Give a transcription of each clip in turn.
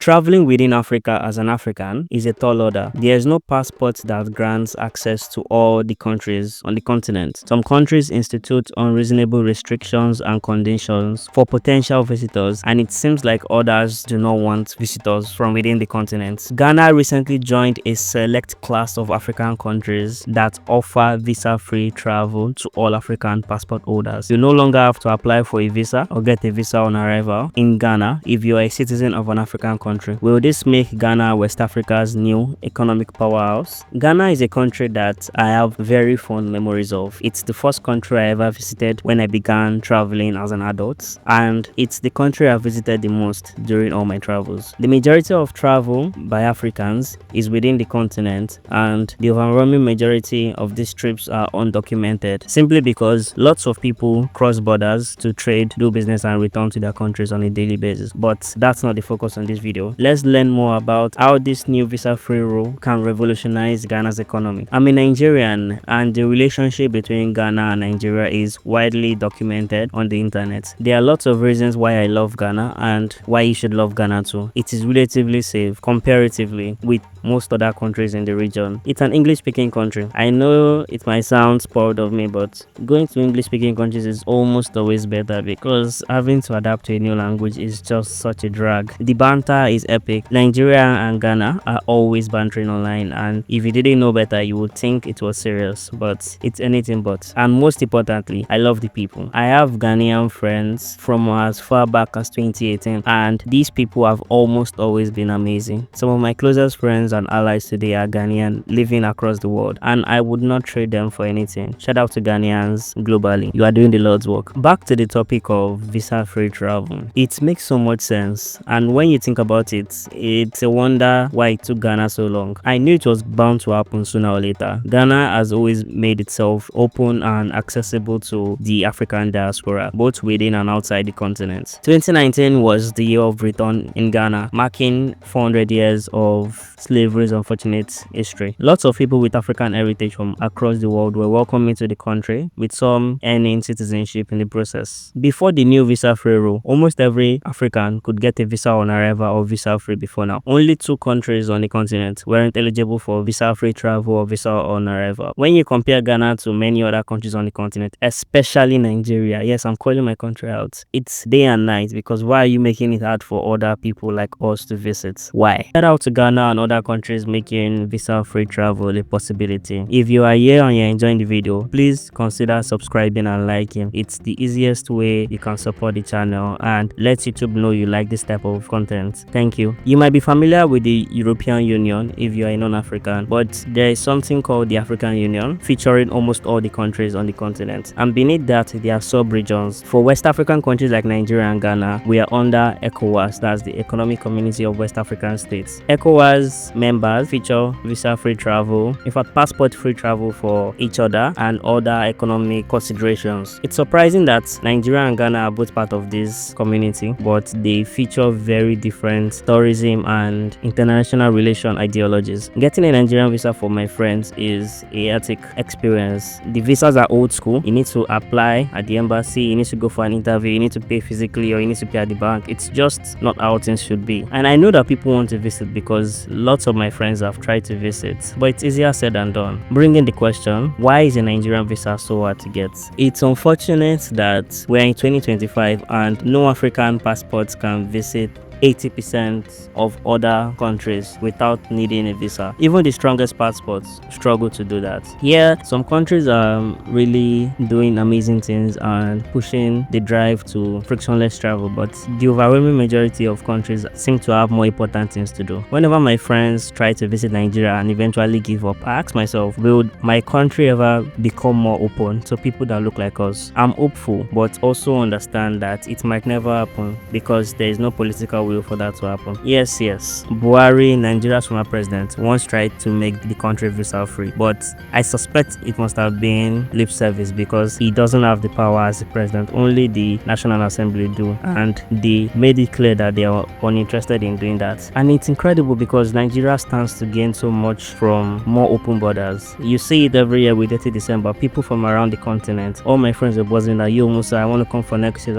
Traveling within Africa as an African is a tall order. There is no passport that grants access to all the countries on the continent. Some countries institute unreasonable restrictions and conditions for potential visitors, and it seems like others do not want visitors from within the continent. Ghana recently joined a select class of African countries that offer visa-free travel to all African passport holders. You no longer have to apply for a visa or get a visa on arrival in Ghana if you are a citizen of an African country. Will this make Ghana West Africa's new economic powerhouse? Ghana is a country that I have very fond memories of. It's the first country I ever visited when I began traveling as an adult, and it's the country I visited the most during all my travels. The majority of travel by Africans is within the continent, and the overwhelming majority of these trips are undocumented, simply because lots of people cross borders to trade, do business, and return to their countries on a daily basis. But that's not the focus on this video. Let's learn more about how this new visa-free rule can revolutionize Ghana's economy. I'm a Nigerian, and the relationship between Ghana and Nigeria is widely documented on the internet. There are lots of reasons why I love Ghana and why you should love Ghana too. It is relatively safe comparatively with most other countries in the region. It's an English-speaking country. I know it might sound spoiled of me, but going to English-speaking countries is almost always better because having to adapt to a new language is just such a drag. The banter is epic. Nigeria and Ghana are always bantering online, and if you didn't know better, you would think it was serious, but it's anything but. And most importantly, I love the people. I have Ghanaian friends from as far back as 2018, and these people have almost always been amazing. Some of my closest friends and allies today are Ghanaian, living across the world, and I would not trade them for anything. Shout out to Ghanaians globally. You are doing the Lord's work. Back to the topic of visa-free travel. It makes so much sense, and when you think about it, it's a wonder why it took Ghana so long. I knew it was bound to happen sooner or later. Ghana has always made itself open and accessible to the African diaspora, both within and outside the continent. 2019 was the year of return in Ghana, marking 400 years of slavery's unfortunate history. Lots of people with African heritage from across the world were welcomed into the country, with some earning citizenship in the process. Before the new visa-free rule, almost every African could get a visa on arrival or visa-free before now. Only 2 countries on the continent weren't eligible for visa-free travel or visa on arrival. When you compare Ghana to many other countries on the continent, especially Nigeria, yes, I'm calling my country out, it's day and night, because why are you making it hard for other people like us to visit? Why? Shout out to Ghana and other countries making visa-free travel a possibility. If you are here and you're enjoying the video, please consider subscribing and liking. It's the easiest way you can support the channel and let YouTube know you like this type of content. Thank you. You might be familiar with the European Union if you are a non-African, but there is something called the African Union, featuring almost all the countries on the continent, and beneath that there are sub-regions. For West African countries like Nigeria and Ghana, we are under ECOWAS, that's the Economic Community of West African States. ECOWAS members feature visa-free travel, in fact passport-free travel for each other, and other economic considerations. It's surprising that Nigeria and Ghana are both part of this community, but they feature very different tourism and international relation ideologies. Getting a Nigerian visa for my friends is a hectic experience. The visas are old school. You need to apply at the embassy, you need to go for an interview, you need to pay physically, or you need to pay at the bank. It's just not how things should be. And I know that people want to visit because lots of my friends have tried to visit, but it's easier said than done. Bringing the question, why is a Nigerian visa so hard to get? It's unfortunate that we're in 2025 and no African passports can visit 80% of other countries without needing a visa. Even the strongest passports struggle to do that. Here, some countries are really doing amazing things and pushing the drive to frictionless travel, but the overwhelming majority of countries seem to have more important things to do. Whenever my friends try to visit Nigeria and eventually give up, I ask myself, will my country ever become more open to people that look like us? I'm hopeful, but also understand that it might never happen because there is no political will for that to happen. Yes, Buhari, Nigeria's former president, once tried to make the country visa free, but I suspect it must have been lip service because he doesn't have the power as the president. Only the National Assembly do, and they made it clear that they are uninterested in doing that. And it's incredible because Nigeria stands to gain so much from more open borders. You see it every year with 30 December. People from around the continent, all my friends are buzzing that, yo Musa, I want to come for next year,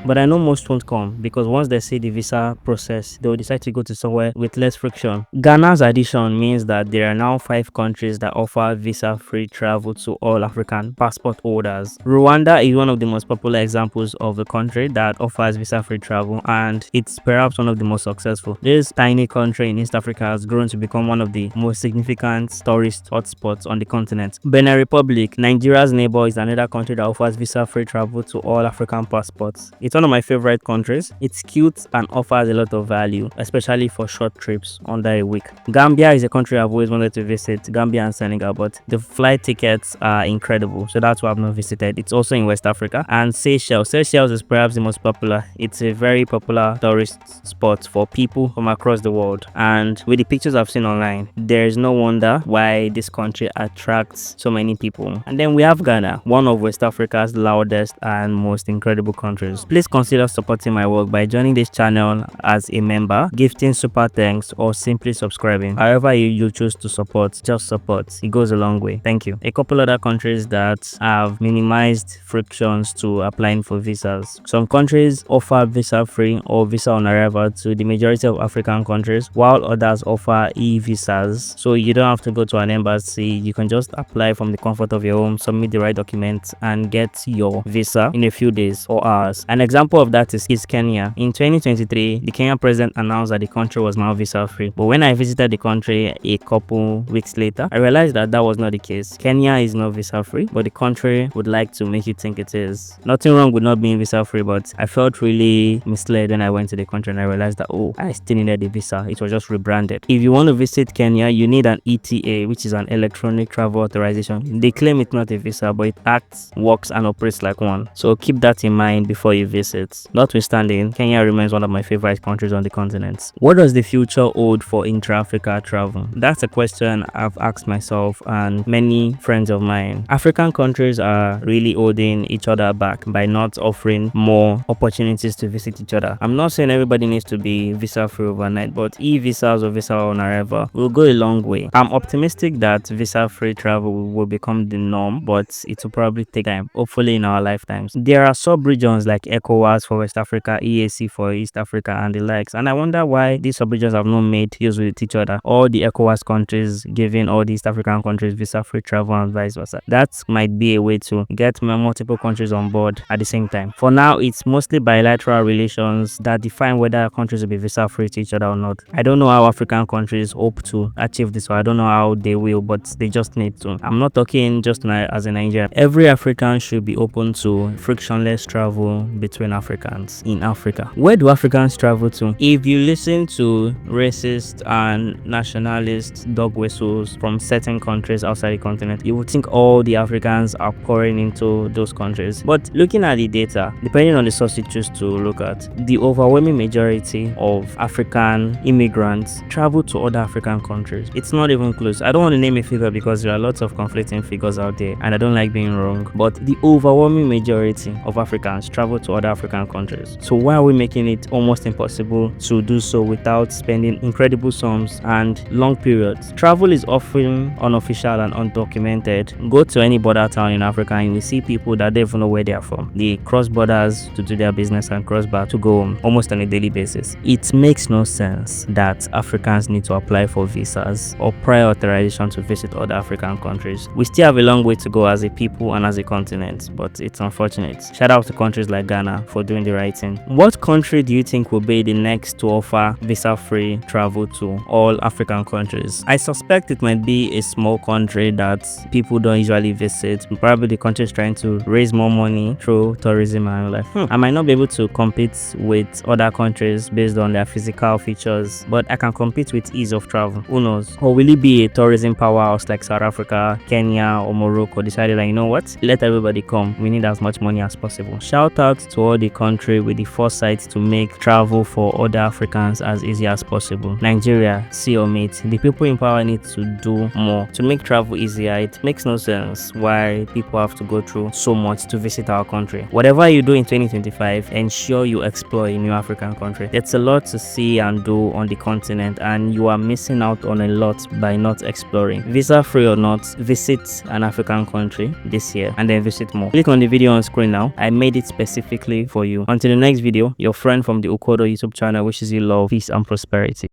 but I know most won't come because once they see the the visa process, they will decide to go to somewhere with less friction. Ghana's addition means that there are now 5 countries that offer visa-free travel to all African passport holders. Rwanda is one of the most popular examples of a country that offers visa-free travel, and it's perhaps one of the most successful. This tiny country in East Africa has grown to become one of the most significant tourist hotspots on the continent. Benin Republic, Nigeria's neighbor, is another country that offers visa-free travel to all African passports. It's one of my favorite countries. It's cute and offers a lot of value, especially for short trips under a week. Gambia is a country I've always wanted to visit, Gambia and Senegal, but the flight tickets are incredible, so that's why I've not visited. It's also in West Africa. And Seychelles is perhaps the most popular. It's a very popular tourist spot for people from across the world, and with the pictures I've seen online, there is no wonder why this country attracts so many people. And then we have Ghana, one of West Africa's loudest and most incredible countries. Please consider supporting my work by joining this channel as a member, gifting super thanks, or simply subscribing. However you choose to support, just support. It goes a long way. Thank you. A couple other countries that have minimized frictions to applying for visas. Some countries offer visa-free or visa on arrival to the majority of African countries, while others offer e-visas, so you don't have to go to an embassy. You can just apply from the comfort of your home, submit the right documents, and get your visa in a few days or hours. An example of that is Kenya. In 2023, the Kenyan president announced that the country was now visa-free, but when I visited the country a couple weeks later, I realized that that was not the case. Kenya is not visa-free, but the country would like to make you think it is. Nothing wrong with not being visa-free, but I felt really misled when I went to the country and I realized that, oh, I still needed a visa. It was just rebranded. If you want to visit Kenya, you need an ETA, which is an electronic travel authorization. They claim it's not a visa, but it acts, works, and operates like one. So keep that in mind before you visit. Notwithstanding, Kenya remains one of my favorite countries on the continent. What does the future hold for intra-Africa travel? That's a question I've asked myself and many friends of mine. African countries are really holding each other back by not offering more opportunities to visit each other. I'm not saying everybody needs to be visa-free overnight, but e-visas or visa on arrival will go a long way. I'm optimistic that visa-free travel will become the norm, but it will probably take time, hopefully in our lifetimes. There are sub-regions like ECOWAS for West Africa, EAC for East Africa, and the likes, and I wonder why these sub-regions have not made deals with each other. All the ECOWAS countries giving all the East African countries visa-free travel and vice versa. That might be a way to get multiple countries on board at the same time. For now, it's mostly bilateral relations that define whether countries will be visa-free to each other or not. I don't know how African countries hope to achieve this, or I don't know how they will, but they just need to. I'm not talking just as a Nigerian. Every African should be open to frictionless travel between Africans in Africa. Where do Africans travel to? If you listen to racist and nationalist dog whistles from certain countries outside the continent, you would think all the Africans are pouring into those countries. But looking at the data, depending on the source you choose to look at, the overwhelming majority of African immigrants travel to other African countries. It's not even close. I don't want to name a figure because there are lots of conflicting figures out there and I don't like being wrong, but the overwhelming majority of Africans travel to other African countries. So why are we making it almost impossible to do so without spending incredible sums and long periods? Travel is often unofficial and undocumented. Go to any border town in Africa and you will see people that don't even know where they are from. They cross borders to do their business and cross back to go home almost on a daily basis. It makes no sense that Africans need to apply for visas or prior authorization to visit other African countries. We still have a long way to go as a people and as a continent, but it's unfortunate. Shout out to countries like Ghana for doing the right thing. What country do you think will be the next to offer visa-free travel to all African countries? I suspect it might be a small country that people don't usually visit. Probably the country is trying to raise more money through tourism and like, I might not be able to compete with other countries based on their physical features, but I can compete with ease of travel. Who knows? Or will it be a tourism powerhouse like South Africa, Kenya, or Morocco decided like, you know what? Let everybody come. We need as much money as possible. Shout out to all the country with the foresight to make travel for other Africans as easy as possible. Nigeria, see your mate. The people in power need to do more to make travel easier. It makes no sense why people have to go through so much to visit our country. Whatever you do in 2025, ensure you explore a new African country. It's a lot to see and do on the continent, and you are missing out on a lot by not exploring. Visa free or not, visit an African country this year and then visit more. Click on the video on screen now. I made it specifically for you. Until the next video, your friend from from the Ukodo YouTube channel, wishes you love, peace, and prosperity.